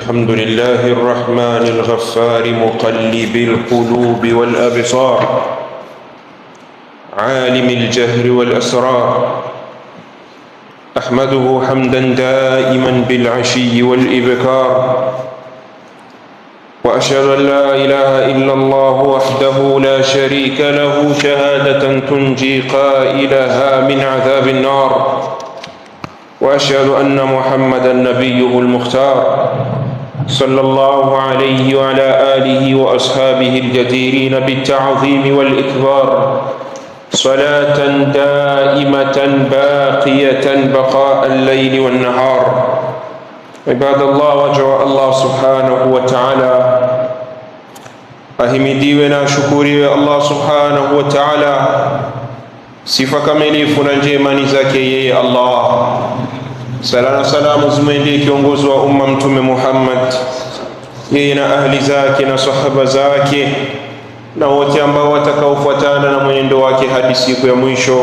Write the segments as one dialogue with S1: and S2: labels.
S1: الحمد لله الرحمن الغفار مقلب القلوب والأبصار عالم الجهر والأسرار أحمده حمدا دائما بالعشي والإبكار وأشهد أن لا إله إلا الله وحده لا شريك له شهادة تنجي قائلها من عذاب النار وأشهد أن محمدا نبيه المختار صلى الله عليه وعلى آله وأصحابه الجديرين بالتعظيم والإكبار صلاة دائمة باقية بقاء الليل والنهار. عباد الله, وجه الله سبحانه وتعالى ahimidiwe na ashukuriwe Allah subhanahu wa ta'ala. Sifa kamilifu na njema ni zake yeye Allah. Sala na salamu zimwendee kiongozi wa umma Mtume Muhammad, yeye na ahli zake na sahaba zake na wote ambao watakaofuatana na mwenendo wake hadi siku ya mwisho.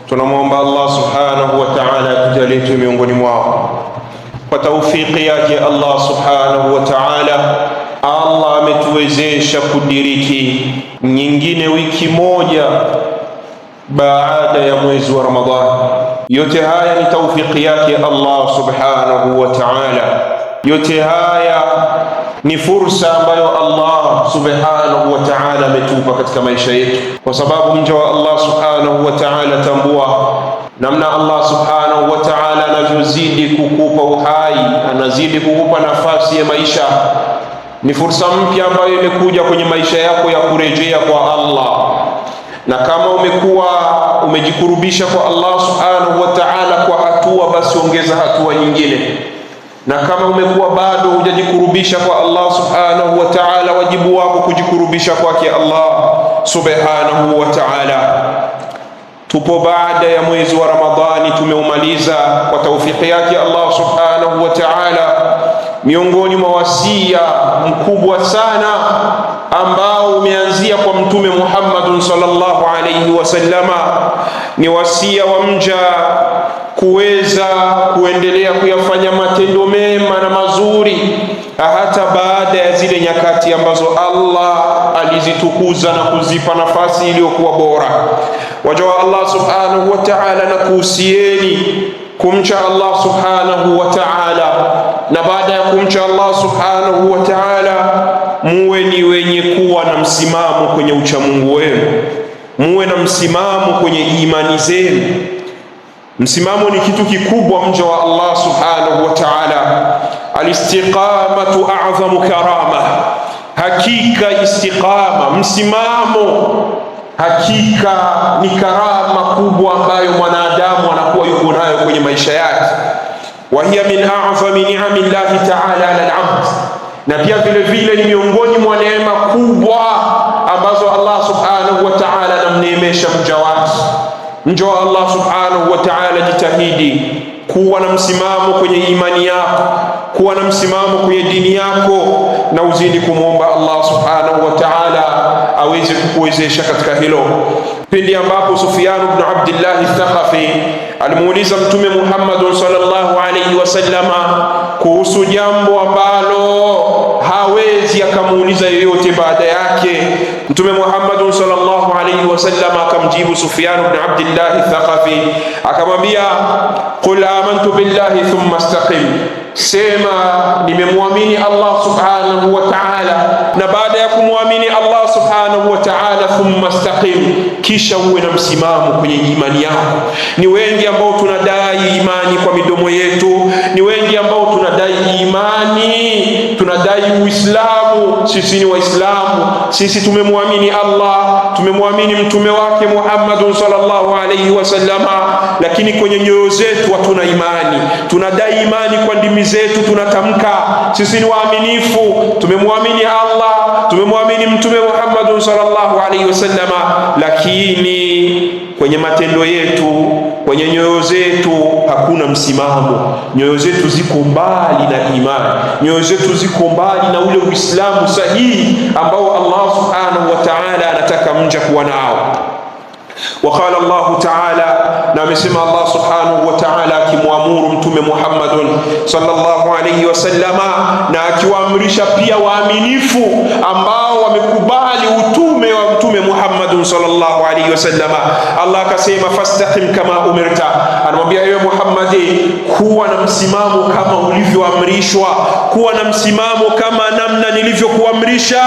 S1: Tunamwomba Allah subhanahu wa ta'ala atujalie miongoni mwao kwa taufiki yake Allah subhanahu wa ta'ala. Allah ametuwezesha kudiriki nyingine wiki moja baada ya mwezi wa Ramadhani. Yote haya ni taufiki yake Allah subhanahu wa ta'ala. Yote haya ni fursa ambayo Allah subhanahu wa ta'ala ametupa katika maisha yetu, kwa sababu mja wa Allah subhanahu wa ta'ala, tambua namna Allah subhanahu wa ta'ala anavyozidi kukupa uhai, anazidi kukupa nafasi ya maisha. Ni fursa mpya ambayo imekuja kwenye maisha yako ya kurejea kwa Allah. Na kama umekuwa umejikurubisha kwa Allah subhanahu wa ta'ala kwa hatua, basi ongeza hatua nyingine. Na kama umekuwa bado hujajikurubisha kwa Allah subhanahu wa ta'ala, wajibu wako kujikurubisha kwake Allah subhanahu wa ta'ala. Tupo baada ya mwezi wa Ramadhani, tumeumaliza kwa taufiki yake Allah subhanahu wa ta'ala. Miongoni mwa wasia mkubwa sana ambao umeanzia kwa Mtume Muhammad sallallahu alayhi wasallama ni wasia wa mja kuweza kuendelea kuyafanya matendo mema na mazuri hata baada ya zile nyakati ambazo Allah alizitukuza na kuzipa nafasi iliyokuwa bora. Waja wa Allah subhanahu wa ta'ala, na kuhusieni kumcha Allah subhanahu wa ta'ala, na baada ya kumcha Allah subhanahu wa ta'ala, muwe ni wenye kuwa na msimamo kwenye uchamungu wenu, muwe na msimamo kwenye imani zenu. Msimamo ni kitu kikubwa, mja wa Allah subhanahu wa ta'ala. Alistiqamatu a'zamu karama, hakika istiqama, msimamo, hakika ni karama kubwa ambayo mwanadamu anakuwa yuko nayo kwenye maisha yake. Wa hiya min a'zami ni'ami llahi ta'ala 'ala al-'abd, na pia vile vile ni miongoni mwa neema kubwa ambazo Allah subhanahu wa ta'ala anamneemesha mja wake. Mja wa Allah subhanahu wa ta'ala, jitahidi kuwa na msimamo kwenye imani yako, kuwa na msimamo kwenye dini yako, na uzidi kumwomba Allah subhanahu wa ta'ala aweze kukuwezesha katika hilo. Pindi ambapo Sufyan ibn Abdullah al-Thaqafi alimuuliza Mtume Muhammad sallallahu alayhi wasallama kuhusu jambo ambalo hawezi akamuuliza yoyote baada yake, Mtume Muhammad sallallahu alayhi wasallama akamjibu Sufyan ibn Abdullah al-Thaqafi akamwambia, qul amantu billahi thumma istaqim, sema nimemwamini Allah subhanahu wa ta'ala, na baada ya kumwamini Allah subhanahu wa ta'ala, thumma istaqim, kisha uwe na msimamo kwenye imani yako. Ni wengi ambao tunadai imani kwa midomo yetu, ni wengi ambao tunadai imani, tunadai Uislamu. Sisi ni Waislamu, sisi tumemwamini Allah, tumemwamini mtume wake Muhammad sallallahu alayhi wasallama, lakini kwenye nyoyo zetu hatuna imani. Tunadai imani kwa ndimi zetu, tunatamka sisi ni waaminifu, tumemwamini Allah, tumemwamini mtume Muhammad sallallahu alayhi wasallama, lakini kwenye matendo yetu, kwenye nyoyo zetu hakuna msimamo. Nyoyo zetu ziko mbali na imani, nyoyo zetu ziko mbali na ule Uislamu sahihi ambao Allah subhanahu wa ta'ala anataka mja kuwa nao. Waqala Allahu ta'ala, na amesema Allah subhanahu wa ta'ala akimwamuru Mtume Muhammadun sallallahu alayhi wasallama, na akiwaamrisha pia waaminifu ambao wamekubali utume wa Mtume Muhammadun sallallahu alayhi wasallama. Allah akasema fastaqim kama umirta, anamwambia ewe Muhammadi, kuwa na msimamo kama ulivyoamrishwa, kuwa na msimamo kama namna nilivyokuamrisha.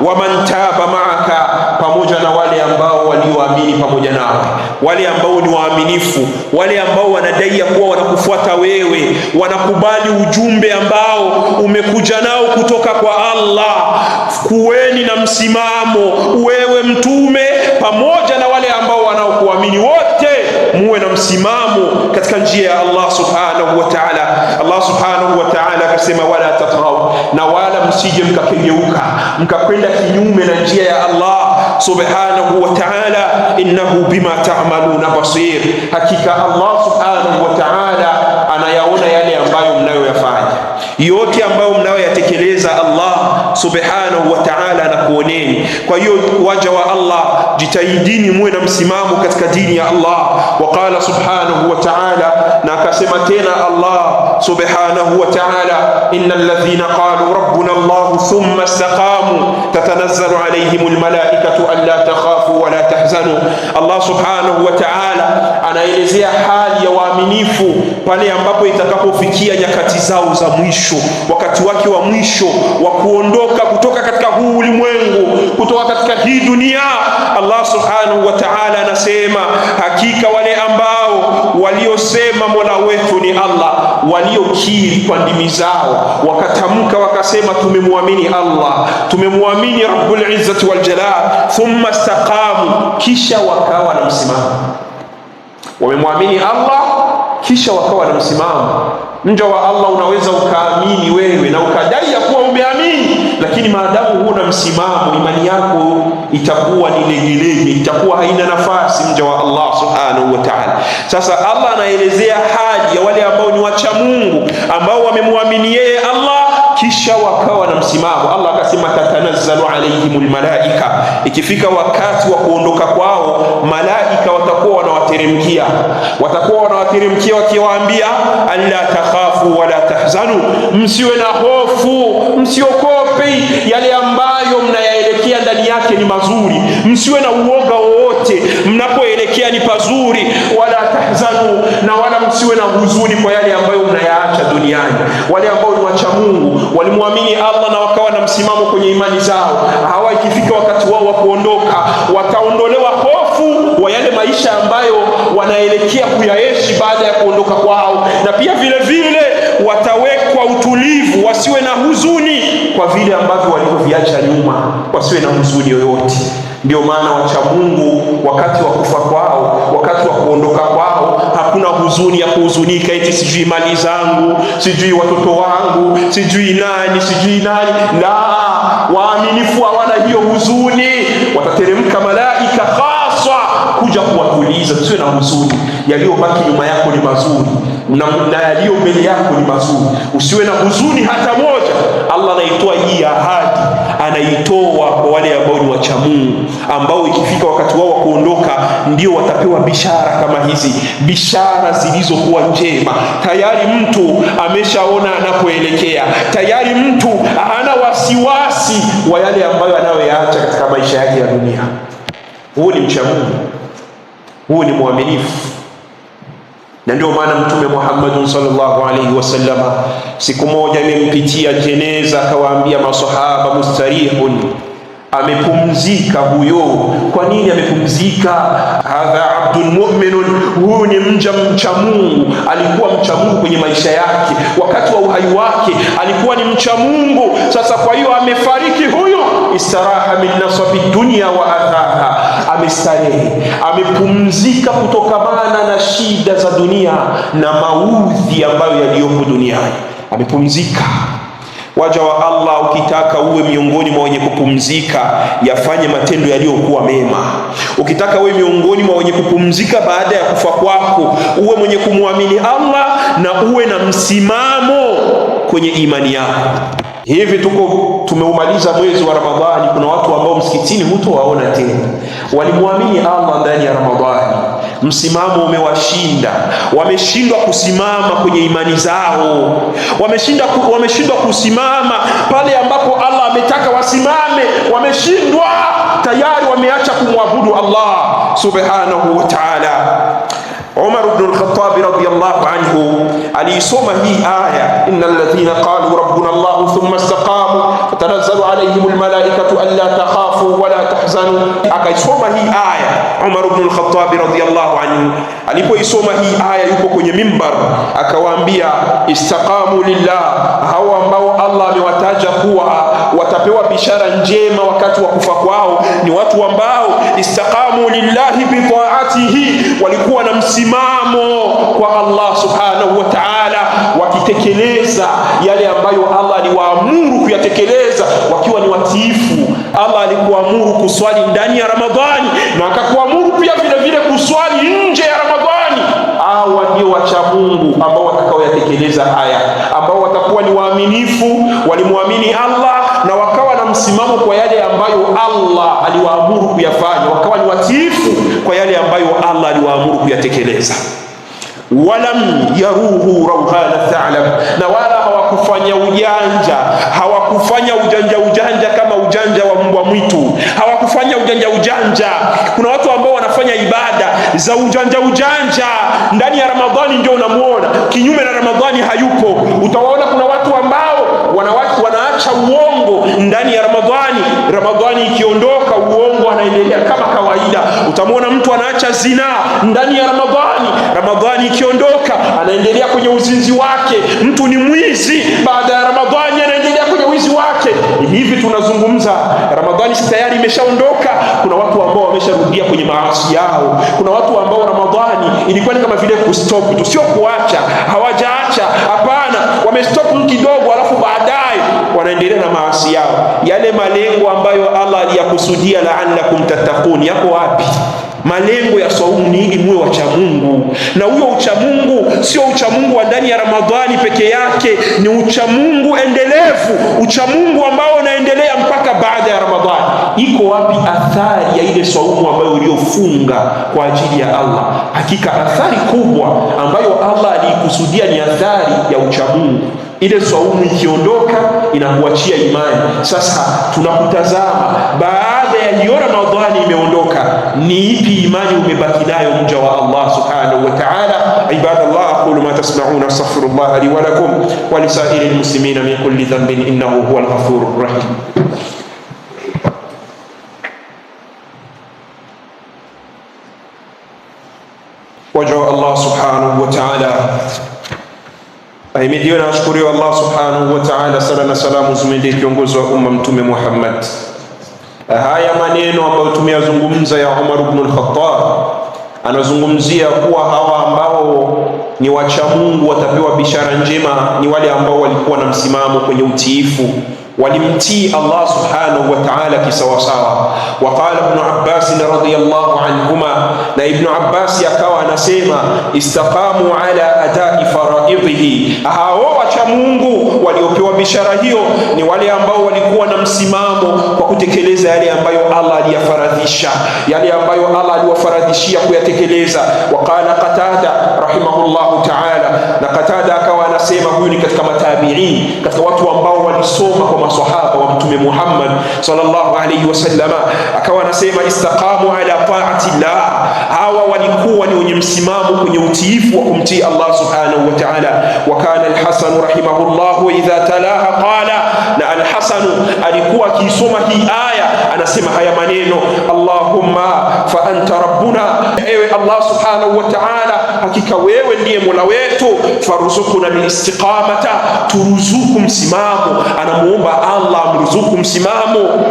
S1: Waman taba ma'aka, pamoja na wale ambao walioamini pamoja nawe, wale ambao ni waaminifu, wale ambao wanadai ya kuwa wanakufuata wewe, wanakubali ujumbe ambao umekuja nao kutoka kwa Allah. Kuweni na msimamo, wewe mtume pamoja na wale ambao wanaokuamini, wote muwe na msimamo katika njia ya Allah subhanahu wa ta'ala. Allah subhanahu wa ta'ala akasema wala tatghaw, na wala msije mkakengeuka mkakwenda kinyume na njia ya Allah subhanahu wa ta'ala. Innahu bima ta'maluna basir, hakika Allah subhanahu wa ta'ala anayaona yale ambayo mnayoyafanya, yote ambayo mnayoyatekeleza Allah subhanahu wa ta'ala anakuoneni. Kwa hiyo waja wa Allah, jitahidini muwe na msimamo katika dini ya Allah. Waqala subhanahu wa ta'ala, na akasema tena Allah subhanahu wa ta'ala, innal ladhina qalu rabbuna Allah thumma istaqamu tatanazzalu alayhimul malaikatu alla takhafu wa la tahzanu. Allah subhanahu wa ta'ala anaelezea hali ya waaminifu pale ambapo itakapofikia nyakati zao za mwisho, wakati wake wa mwisho wa kuondoka kutoka katika huu ulimwengu, kutoka katika hii dunia. Allah subhanahu wa ta'ala anasema hakika wale ambao waliosema Mola wetu ni Allah, waliokiri kwa ndimi zao, wakatamka wakasema tumemwamini Allah, tumemwamini Rabbul Izzati wal Jalal, thumma istaqamu, kisha wakawa na msimamo. Wamemwamini Allah kisha wakawa na msimamo. Mja wa Allah, unaweza ukaamini wewe na ukadai ya kuwa umeamini, lakini maadamu huna msimamo, imani yako itakuwa ni legelege, itakuwa haina nafasi, mja wa Allah subhanahu wa ta'ala. Sasa Allah anaelezea hali ya wale ambao ni wacha Mungu, ambao wamemwamini yeye Allah kisha wakawa na msimamo. Allah akasema tatanazzalu alayhimul malaika, ikifika wakati wa kuondoka kwao, malaika watakuwa wanawateremkia, wakiwaambia alla takhafu wala tahzanu, msiwe na hofu, msiogope, yale ambayo mnayaelekea ndani yake ni mazuri, msiwe na uoga wowote, mnapoelekea ni pazuri. Wala tahzanu, na wala msiwe na huzuni kwa yale ambayo mnayaacha duniani. Wale ambao ni wacha Mungu, walimwamini Allah na wakawa na msimamo kwenye imani zao, hawa ikifika wakati wao wa kuondoka, wataondolewa hofu wa yale maisha ambayo wanaelekea kuyaishi baada ya kuondoka kwao, na pia vile vile watawekwa utulivu, wasiwe na huzuni kwa vile ambavyo walivyoviacha nyuma, wasiwe na huzuni yoyote. Ndio maana wacha Mungu wakati wa kufa kwao, wakati wa kuondoka kwao, hakuna huzuni ya kuhuzunika eti sijui mali zangu, sijui watoto wangu, sijui nani. La, waaminifu hawana hiyo huzuni. Watateremka malaika khaswa kuja kuwatuliza, usiwe na huzuni, yaliyobaki nyuma yako ni mazuri na yaliyo mbele yako ni mazuri, usiwe na huzuni hata moja. Allah anaitoa hii ahadi, anaitoa kwa wale ambao ni wacha Mungu, ambao ikifika wakati wao wa kuondoka ndio watapewa bishara kama hizi, bishara zilizokuwa njema. Tayari mtu ameshaona anapoelekea, tayari mtu hana wasiwasi wa yale ambayo anayoyaacha katika maisha yake ya dunia. Huu ni mcha Mungu, huu ni mwaminifu. Na ndio maana Mtume Muhammad sallallahu alaihi wasallama siku moja imempitia jeneza, akawaambia masahaba, mustarihun, amepumzika huyo. Kwa nini amepumzika? Hadha abdun mu'minun, huyu ni mcha Mungu, alikuwa mcha Mungu kwenye maisha yake, wakati wa uhai wake alikuwa ni mcha Mungu. Sasa kwa hiyo amefariki huyo, istaraha min nasabi dunya wa athaha, amestarehe, amepumzika kutokamana na shida za dunia na maudhi ambayo yaliyopo duniani, amepumzika. Waja wa Allah, ukitaka uwe miongoni mwa wenye kupumzika, yafanye matendo yaliyokuwa mema. Ukitaka uwe miongoni mwa wenye kupumzika baada ya kufa kwako, uwe mwenye kumwamini Allah na uwe na msimamo kwenye imani yako. Hivi tumeumaliza mwezi wa Ramadhani, kuna watu ambao msikitini hutowaona tena, walimwamini Allah ndani ya Ramadhani, msimamo umewashinda, wameshindwa kusimama kwenye imani zao, wameshindwa kusimama pale ambapo Allah ametaka wasimame, wameshindwa, tayari wameacha kumwabudu Allah subhanahu wa ta'ala. Umar ibn al-Khattab radiyallahu anhu alisoma hii aya, innal ladhina qalu rabbuna Allah thumma istaqamu tanazzalu alayhim almalaikatu alla takhafu wa la tahzanu. Akaisoma hii aya Umar ibn al-Khattab radiyallahu anhu. Alipoisoma hii aya, yupo kwenye mimbar, akawaambia istaqamu lillah, hawa ambao Allah amewataja kuwa watapewa bishara njema wakati wa kufa kwao ni watu ambao istaqamu lillahi bi ta'atihi, walikuwa na msimamo kwa Allah subhanahu wa ta'ala, wakitekeleza yale ambayo Allah aliwaamuru kuyatekeleza, wakiwa ni watiifu. Allah alikuamuru kuswali ndani ya Ramadhani na akakuamuru pia vile vile kuswali nje ya Ramadhani. Hawa ndio wacha Mungu ambao watakaoyatekeleza haya, ambao watakuwa ni waaminifu, walimwamini Allah na wakawa na msimamo kwa yale ambayo Allah aliwaamuru kuyafanya, wakawa ni watiifu kwa yale ambayo Allah aliwaamuru kuyatekeleza. Walam yaruhu rawhana tha'lab, na wala hawakufanya ujanja, hawakufanya ujanja kama ujanja wa mbwa mwitu, hawakufanya ujanja. Kuna watu ambao wanafanya ibada za ujanja ndani ya Ramadhani, ndio unamuona, kinyume na Ramadhani hayupo. Utawaona kuna watu ambao wanaacha uongo ndani ya Ramadhani, Ramadhani ikiondoka uongo anaendelea kama kawaida. Utamwona mtu anaacha zina ndani ya Ramadhani, Ramadhani ikiondoka anaendelea kwenye uzinzi wake. Mtu ni mwizi, baada ya Ramadhani anaendelea kwenye wizi wake. Hivi tunazungumza, Ramadhani tayari imeshaondoka, kuna watu ambao wamesharudia kwenye maasi yao. Kuna watu ambao Ramadhani ilikuwa ni kama vile kustop tu, sio kuacha, hawajaacha, hapana, wamestop kidogo, alafu baadaye wanaendelea na maasi yao. Yale malengo ambayo Allah aliyakusudia la'allakum tattaqun yako wapi? Malengo ya saumu ni ili muwe wacha Mungu, na huyo ucha Mungu sio ucha Mungu wa ndani ya Ramadhani peke yake, ni ucha Mungu endelevu, ucha Mungu ambao unaendelea mpaka baada ya Ramadhani. Iko wapi athari ya ile saumu ambayo uliofunga kwa ajili ya Allah? Hakika athari kubwa ambayo Allah aliikusudia ni athari ya ucha Mungu. Ile saumu ikiondoka inakuachia imani. Sasa tunakutazama baada ya hiyo Ramadhani imeondoka, ni ipi imani umebaki nayo mja wa Allah subhanahu wa ta'ala? Ibadallah, aqulu ma tasma'una, astaghfirullah li wa lakum wa li sa'iril muslimina min kulli dhanbin innahu huwal ghafurur rahim. Wajha Allah subhanahu wa ta'ala, ahimidiwe na ashukuriwe Allah subhanahu wa ta'ala. Sala na salamu zimwendee kiongozi wa umma Mtume Muhammad. Haya maneno ambayo tumeyazungumza ya Umar ibn al-Khattab, anazungumzia kuwa hawa ambao ni wacha Mungu watapewa bishara njema ni wale ambao walikuwa na msimamo kwenye utiifu, walimtii Allah subhanahu wa ta'ala kisawasawa. Waqala Ibn Abbas radhiyallahu anhuma, na Ibn Abbas akawa anasema istaqamu ala adai faraidhihi, hao wacha Mungu waliopewa bishara hiyo ni wale ambao walikuwa na msimamo kwa kutekeleza yale ambayo Allah aliyafaradhisha, yale ambayo Allah aliwafaradhishia kuyatekeleza. Waqala Qatada rahimahullahu ta'ala, na Qatada akawa anasema, huyu ni katika matabi'in, katika watu ambao walisoma kwa maswahaba wa Mtume Muhammad sallallahu alayhi wasallama, akawa anasema istaqamu ala ta'atillah, hawa walikuwa ni wenye msimamo kwenye utiifu wa kumtii Allah subhanahu wa ta'ala. Wa kana al-Hasan rahimahullah idha talaha qala, na al-Hasan alikuwa akisoma hii aya anasema haya maneno, Allahumma fa anta rabbuna, ewe Allah subhanahu wa ta'ala, hakika wewe ndiye Mola wetu, farzuquna bil-istiqamata, turuzuku msimamo. Anamuomba Allah amruzuku msimamo.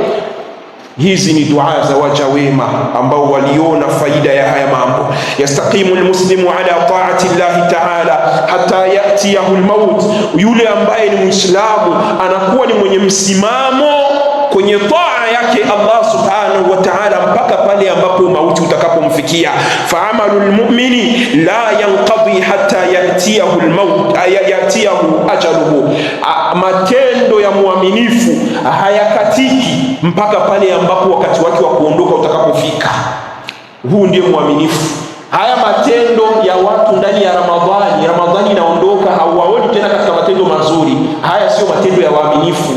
S1: Hizi ni dua za waja wema ambao waliona faida ya haya mambo. Yastaqimu almuslimu ala ta'ati Allah ta'ala hatta yatiyahu almaut, yule ambaye ni Muislamu anakuwa ni mwenye msimamo kwenye taa yake Allah subhanahu wa ta'ala mpaka pale ambapo mauti utakapomfikia. Fa'amalul mu'mini la yanqadi hatta yatiyahu al-maut yatiyahu ajaluhu, matendo ya muaminifu hayakatiki mpaka pale ambapo wakati wake wa kuondoka utakapofika. Huu ndiye muaminifu. Haya matendo ya watu ndani ya Ramadhani inaondoka, hawaoni tena katika matendo mazuri. Haya sio matendo ya waaminifu.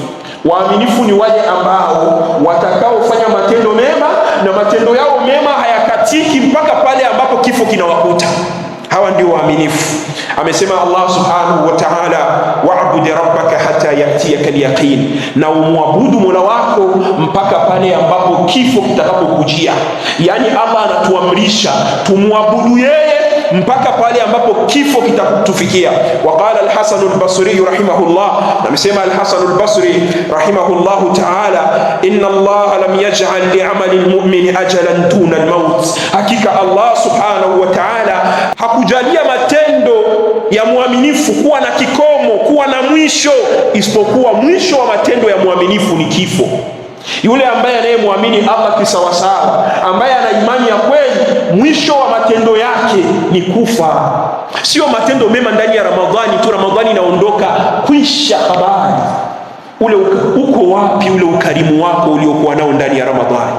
S1: Waaminifu ni wale ambao watakaofanya matendo mema na matendo yao mema hayakatiki mpaka pale ambapo kifo kinawakuta. Hawa ndio waaminifu. Amesema Allah subhanahu wa ta'ala, wa'bud rabbaka hatta yatiyaka al-yaqin, na umwabudu Mola wako mpaka pale ambapo kifo kitakapokujia. Yani Allah anatuamrisha tumwabudu yeye mpaka pale ambapo kifo kitakutufikia. Waqala al-Hasan al-Basri rahimahullah, amesema al-Hasan al-Basri rahimahullah ta'ala, inna Allah lam yaj'al li'amali al-mu'min ajalan duna al-maut, hakika Allah subhanahu wa ta'ala hakujalia matendo ya muaminifu kuwa na kikomo, kuwa na mwisho, isipokuwa mwisho wa matendo ya muaminifu ni kifo. Yule ambaye anayemwamini Allah kisawasawa, ambaye ana imani ya kweli, mwisho wa matendo yake ni kufa. Sio matendo mema ndani ya Ramadhani tu, Ramadhani inaondoka, kwisha habari. Ule uko wapi ule ukarimu wako uliokuwa nao ndani ya Ramadhani?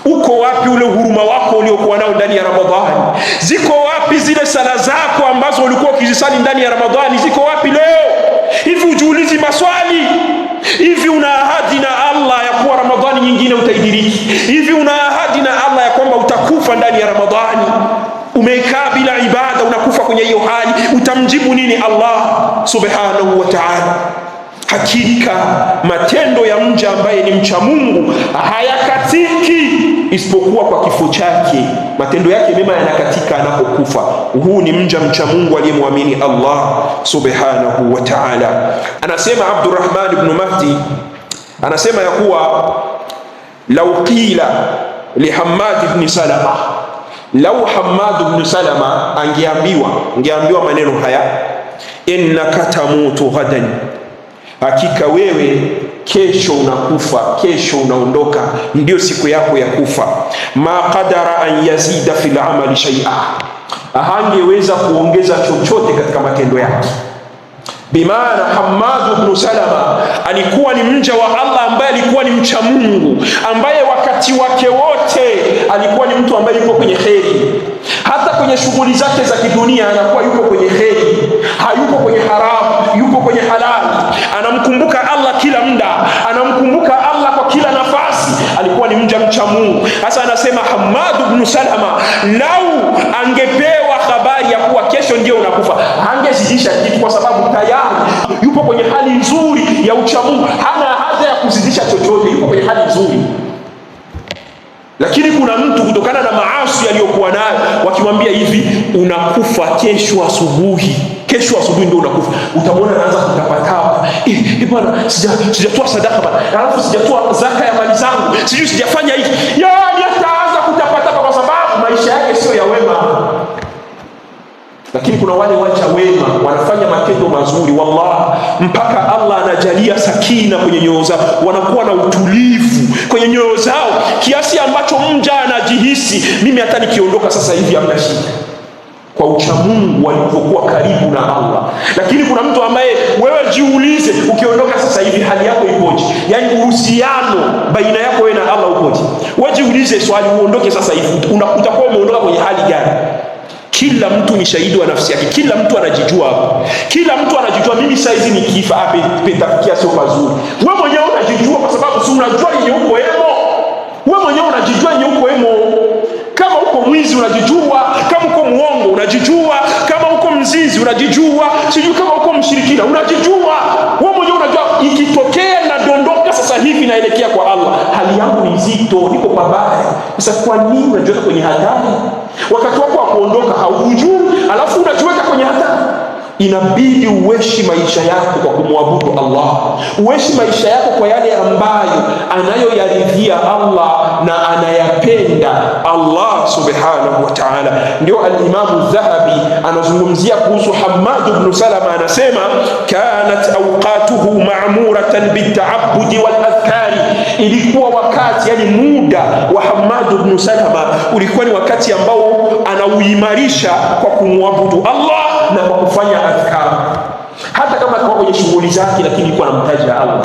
S1: Uko wapi ule huruma wako uliokuwa nao ndani ya Ramadhani? Ziko wapi zile sala zako ambazo ulikuwa ukizisali ndani ya Ramadhani? Ziko wapi leo? Hivi ujiulizi maswali. Hivi una ahadi na Allah ya kuwa Ramadhani nyingine utaidiriki? Hivi una ahadi na Allah ya kwamba utakufa ndani ya Ramadhani? Umekaa bila ibada, unakufa kwenye hiyo hali, utamjibu nini Allah subhanahu wa ta'ala? Hakika matendo ya mja ambaye ni mcha Mungu hayakatiki isipokuwa kwa kifo chake. Matendo yake mema yanakatika anapokufa. Huu ni mja mcha Mungu aliyemwamini Allah subhanahu wa ta'ala. Anasema Abdurrahman ibn Mahdi, anasema ya kuwa lau qila li Hammad ibn Salama, lau Hammad ibn Salama angeambiwa maneno haya, innaka tamutu ghadan, hakika wewe kesho unakufa, kesho unaondoka, ndio siku yako ya kufa. Ma qadara an yazida fil amali shay'a, hangeweza kuongeza chochote katika matendo yake. Bimaana Hammad ibn Salama alikuwa ni mja wa Allah ambaye alikuwa ni mcha Mungu, ambaye wakati wake wote alikuwa ni mtu ambaye yuko kwenye kheri. Hata kwenye shughuli zake za kidunia anakuwa yuko kwenye kheri, hayuko kwenye haramu, yuko kwenye halali. Anamkumbuka Allah kila muda, anamkumbuka Allah kwa kila nafasi. Alikuwa ni mja mcha Mungu. Sasa anasema Hammad ibn Salama, lau angepewa habari ya kuwa kesho ndio unakufa, hangezidisha kitu, kwa sababu tayari yupo kwenye hali nzuri ya ucha Mungu, hana haja ya kuzidisha chochote, yupo kwenye hali nzuri. Lakini kuna mtu kutokana na maasi aliyokuwa nayo, wakimwambia hivi, unakufa kesho asubuhi ndio unakufa, utamwona anaanza kutapatapa, bwana sijatoa sadaka bwana, alafu sijatoa zaka ya mali zangu, sijui sijafanya hivi, yaani ataanza kutapatapa kwa sababu maisha yake sio ya wema. Lakini kuna wale wacha wema wanafanya matendo mazuri, wallahi mpaka Allah anajalia sakina kwenye nyoyo zao, wanakuwa na utulivu kwenye nyoyo zao kiasi ambacho mja anajihisi, mimi hata nikiondoka sasa hivi hamna shida, kwa ucha Mungu walipokuwa karibu na Allah. Lakini kuna mtu ambaye wewe jiulize, ukiondoka sasa hivi hali yako ipoje? Yani uhusiano baina yako wewe na Allah upoje? Wewe jiulize swali, uondoke sasa hivi utakuwa umeondoka kwenye hali gani? Kila mtu ni shahidi wa nafsi yake, kila mtu anajijua hapo. Kila mtu anajijua, mimi saizi nikifa hapa pitafikia sio pazuri. Wewe mwenyewe unajijua, kwa sababu si unajua yenye uko hemo. Wewe mwenyewe unajijua yenye uko hemo. Kama uko mwizi unajijua, kama uko muongo unajijua, kama uko mzizi unajijua, sijui kama uko mshirikina unajijua. Wewe mwenyewe unajua, ikitokea na dondoka sasa hivi naelekea kwa Allah, hali yangu ni nzito, niko pabaya. Sasa kwa nini unajiweka kwenye hatari? Wakati wako wa kuondoka haujui, alafu unajiweka kwenye hatari. Inabidi uishi maisha yako kwa kumwabudu Allah, uishi maisha yako kwa yale ambayo anayoyaridhia Allah na anayapenda Allah subhanahu wa ta'ala. Ndio al-Imam Dhahabi anazungumzia kuhusu Hammad ibn Salama, anasema kanat awqatuhu ma'muratan bit-ta'abbudi wal-adhkar
S2: kutafakari. Ilikuwa wakati, yani muda wa Hammad ibn Salama ulikuwa ni wakati ambao anauimarisha kwa kumwabudu Allah na kwa kufanya adhkar. Hata kama kwa kwenye shughuli zake, lakini alikuwa anamtaja Allah.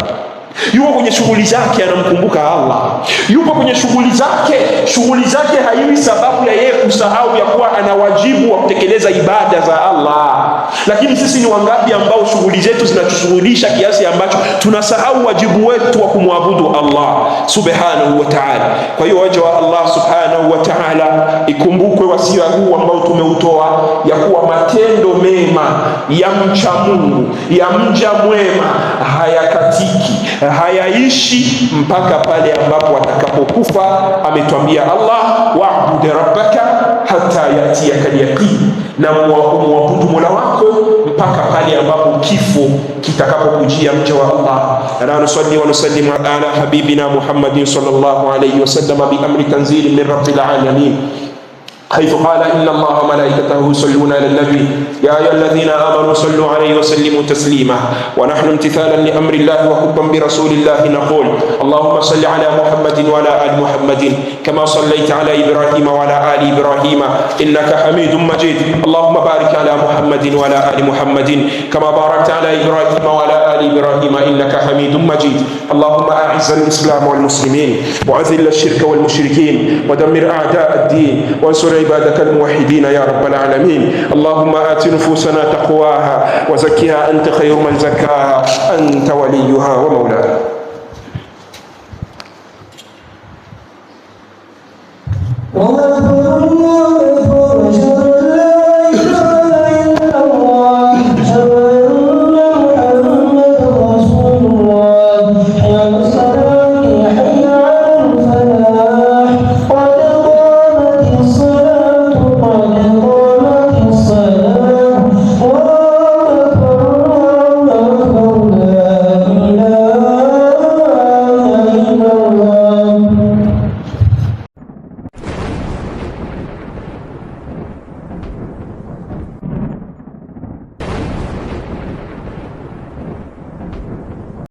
S2: Yupo kwenye shughuli zake anamkumbuka Allah, yupo kwenye shughuli zake haiwi sababu ya yeye kusahau ya kuwa ana wajibu wa kutekeleza ibada za Allah. Lakini sisi ni wangapi ambao shughuli zetu zinatushughulisha kiasi ambacho tunasahau wajibu wetu wa kumwabudu Allah subhanahu wa ta'ala. Kwa hiyo waja wa Allah subhanahu wa ta'ala, ikumbukwe wasia huu ambao tumeutoa ya kuwa matendo mema ya mcha Mungu, ya mja mwema hayakatiki, hayaishi mpaka pale ambapo atakapokufa. Ametuambia Allah, wa'bud rabbaka hatta yatiyaka al-yaqin, na muabudu Mola wako mpaka pale ambapo kifo kitakapokujia mja wa Allah. Ala nusalli wa nusallimu ala habibina Muhammadin sallallahu alayhi wa sallam bi amri tanzil min rabbil alamin, حيث قال إن الله وملائكته يصلون على النبي يا أيها الذين آمنوا صلوا عليه وسلموا تسليما. ونحن امتثالا لأمر الله وحبا برسول الله نقول اللهم صل على محمد وعلى آل محمد كما صليت على إبراهيم وعلى آل إبراهيم إنك حميد مجيد. اللهم بارك على محمد وعلى آل محمد كما باركت على إبراهيم وعلى آل إبراهيم إنك حميد مجيد. اللهم أعز الإسلام والمسلمين وأذل الشرك والمشركين ودمر أعداء الدين وانصر عبادك الموحدين يا رب العالمين. اللهم آت نفوسنا تقواها وزكها أنت خير من زكاها أنت وليها ومولاها.